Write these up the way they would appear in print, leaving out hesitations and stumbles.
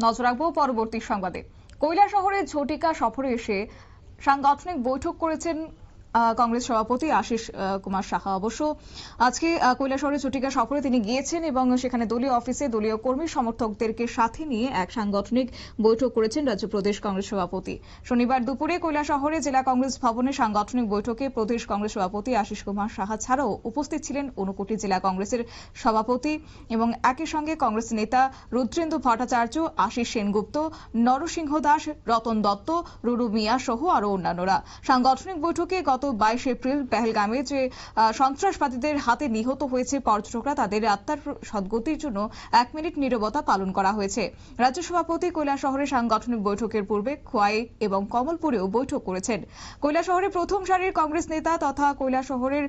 নজর রাখবো পরবর্তী সংবাদে। কৈলাসহরের ঝটিকা সফরে এসে সাংগঠনিক বৈঠক করেছেন কংগ্রেস সভাপতি আশিস কুমার সাহা। অবশ্য আজকে কৈলাসহরের ঝটিকা সফরে তিনি গিয়েছেন এবং সেখানে দলীয় অফিসে দলীয় কর্মী সমর্থকদেরকে সাথে নিয়ে এক সাংগঠনিক বৈঠক করেছেন রাজ্য প্রদেশ কংগ্রেস সভাপতি। শনিবার দুপুরে কৈলাসহরে জেলা কংগ্রেস ভবনে সাংগঠনিক বৈঠকে প্রদেশ কংগ্রেস সভাপতি আশিস কুমার সাহা ছাড়াও উপস্থিত ছিলেন ঊনকোটি জেলা কংগ্রেসের সভাপতি এবং একই সঙ্গে কংগ্রেস নেতা রুদ্রেন্দু ভট্টাচার্য, আশিস সেনগুপ্ত, নরসিংহ দাস, রতন দত্ত, রুরু মিয়া সহ আরো অন্যান্যরা। সাংগঠনিক বৈঠকে গত 22 এপ্রিল পেহেলগামে যে সন্ত্রাসবাদীদের হাতে নিহত হয়েছে পর্যটকরা, তাদের আত্মার সদ্গতির জন্য 1 মিনিট নীরবতা পালন করা হয়েছে। রাজ্য সভাপতি কৈলাসহরে সাংগঠনিক বৈঠকের পূর্বে খোয়াই এবং কমলপুরেও বৈঠক করেছেন। কৈলাসহরে প্রথম সারির কংগ্রেস নেতা তথা কৈলাসহরের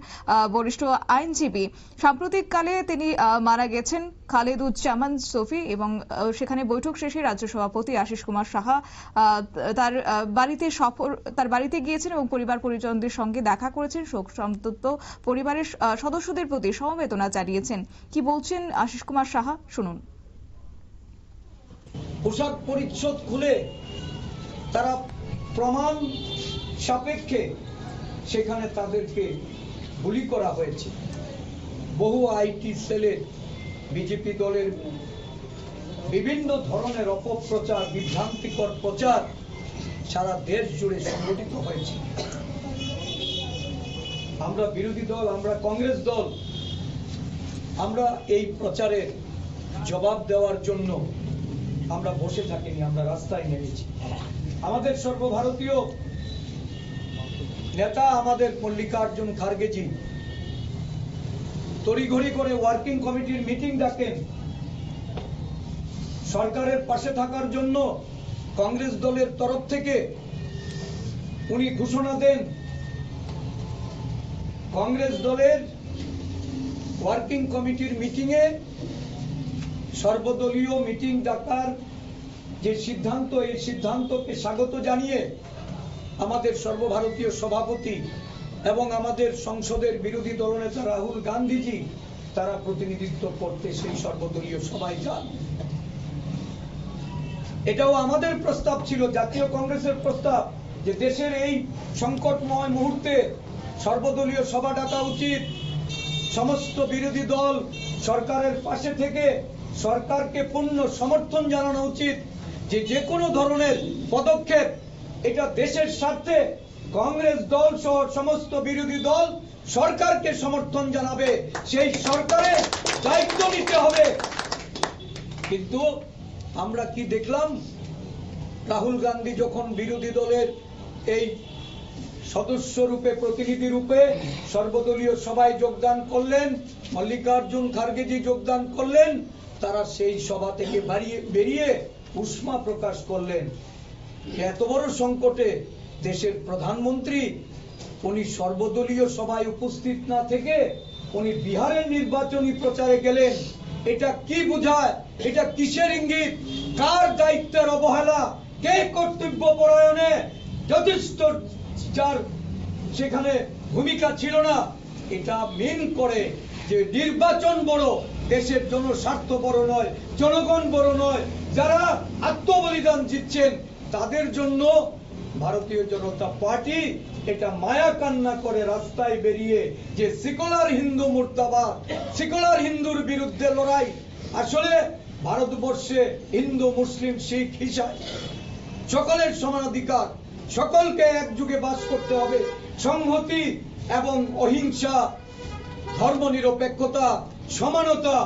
বরিষ্ঠ আইনজীবী, সাম্প্রতিককালে তিনি মারা গেছেন খালেদুজ্জামান সফি, এবং সেখানে বৈঠক শেষে রাজ্য সভাপতি আশিস কুমার সাহা তার বাড়িতে গিয়েছেন এবং পরিবার পরিজনদের সঙ্গে দেখা করেছেন। শোক সন্তপ্ত পরিবারের সদস্যদের প্রতি সমবেদনা জানিয়েছেন। কি বলছেন আশিস কুমার সাহা, শুনুন। পোশাক পরিচ্ছদ খুলে তারা প্রমাণ সাপেক্ষে সেখানে তাদেরকে গুলি করা হয়েছে। বহু আইটি সেলের বিজেপি দলের বিভিন্ন ধরনের অপপ্রচার, বিভ্রান্তিকর প্রচার সারা দেশ জুড়ে সংগঠিত হয়েছে। আমরা বিরোধী দল, আমরা কংগ্রেস দল, আমরা এই প্রচারের জবাব দেওয়ার জন্য আমরা বসে থাকিনি, আমরা রাস্তায় নেমেছি। আমাদের সর্বভারতীয় নেতা আমাদের মল্লিকার্জুন খার্গেজি তড়িঘড়ি করে ওয়ার্কিং কমিটির মিটিং ডাকেন। সরকারের পাশে থাকার জন্য কংগ্রেস দলের তরফ থেকে উনি ঘোষণা দেন। কংগ্রেস দলের ওয়ার্কিং কমিটির মিটিংয়ে সর্বদলীয় মিটিং ডাকার যে সিদ্ধান্ত, এই সিদ্ধান্তকে স্বাগত জানিয়ে আমাদের সর্বভারতীয় সভাপতি এবং আমাদের সংসদের বিরোধী দলনেতা রাহুল গান্ধীজি তারা প্রতিনিধিত্ব করতে সেই সর্বদলীয় সভায় যান। এটাও আমাদের প্রস্তাব ছিল, জাতীয় কংগ্রেসের প্রস্তাব, যে দেশের এই সংকটময় মুহূর্তে সর্বদলীয় সভা ডাকা উচিত। সমস্ত বিরোধী দল সরকারের পাশে থেকে সরকারকে পূর্ণ সমর্থন জানানো উচিত। যে কোনো ধরনের পদক্ষেপ এটা দেশের স্বার্থে কংগ্রেস দল সহ সমস্ত বিরোধী দল সরকারকে সমর্থন জানাবে, সেই সরকারের দায়িত্ব নিতে হবে। কিন্তু আমরা কি দেখলাম, রাহুল গান্ধী যখন বিরোধী দলের এই সদস্য রূপে, প্রতিনিধি রূপে সর্বদলীয় সভায় যোগদান করলেন, মল্লিকার্জুন খার্গেজি যোগদান করলেন, তারা সেই সভা থেকে বেরিয়ে উষ্মা প্রকাশ করলেন। এত বড় সংকটে দেশের প্রধানমন্ত্রী উনি সর্বদলীয় সভায় উপস্থিত না থেকে উনি বিহারের নির্বাচনী প্রচারে গেলেন। এটা কি বোঝায়? এটা কিসের ইঙ্গিত? কার দায়িত্বের অবহেলা? কে কর্তব্য পরায়ণে যথেষ্ট যার সেখানে ভূমিকা ছিল না? এটা মিন করে যে নির্বাচন বড়, দেশের জনস্বার্থ বড় নয়, জনগণ বড় নয়। যারা আত্মবলিদান দিচ্ছেন তাদের জন্য ভারতীয় জনতা পার্টি এটা মায়া কান্না করে রাস্তায় বেরিয়ে যে সেকুলার হিন্দু মুর্দাবাদ, সেকুলার হিন্দুর বিরুদ্ধে লড়াই। আসলে ভারতবর্ষে হিন্দু, মুসলিম, শিখ, ইসাই সকলের সমানাধিকার, সকলকে একযুগে বাস করতে হবে। সংহতি এবং অহিংসা, ধর্মনিরপেক্ষতা, সমানতা,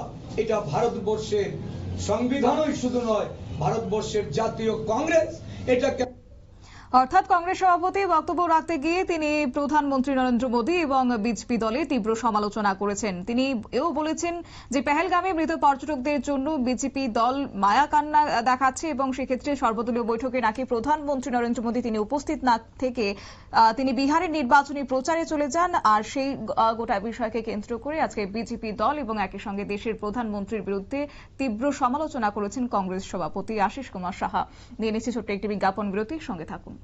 এটা ভারতবর্ষের সংবিধানই শুধু নয়, ভারতবর্ষের জাতীয় কংগ্রেস এটাকে। অর্থাৎ কংগ্রেস সভাপতি বক্তব্য রাখতে গিয়ে তিনি প্রধানমন্ত্রী নরেন্দ্র মোদী এবং বিজেপি দলের তীব্র সমালোচনা করেছেন। তিনি এও বলেছেন যে পেহেলগামে মৃত পর্যটকদের জন্য বিজেপি দল মায়া কান্না দেখাচ্ছে এবং সেক্ষেত্রে সর্বদলীয় বৈঠকে নাকি প্রধানমন্ত্রী নরেন্দ্র মোদী তিনি উপস্থিত না থেকে তিনি বিহারের নির্বাচনী প্রচারে চলে যান। আর সেই গোটা বিষয়কে কেন্দ্র করে আজকে বিজেপি দল এবং একই সঙ্গে দেশের প্রধানমন্ত্রীর বিরুদ্ধে তীব্র সমালোচনা করেছেন কংগ্রেস সভাপতি আশিস কুমার সাহা। নিয়ে নিচ্ছে ছোট্ট একটি বিজ্ঞাপন বিরতি, সঙ্গে থাকুন।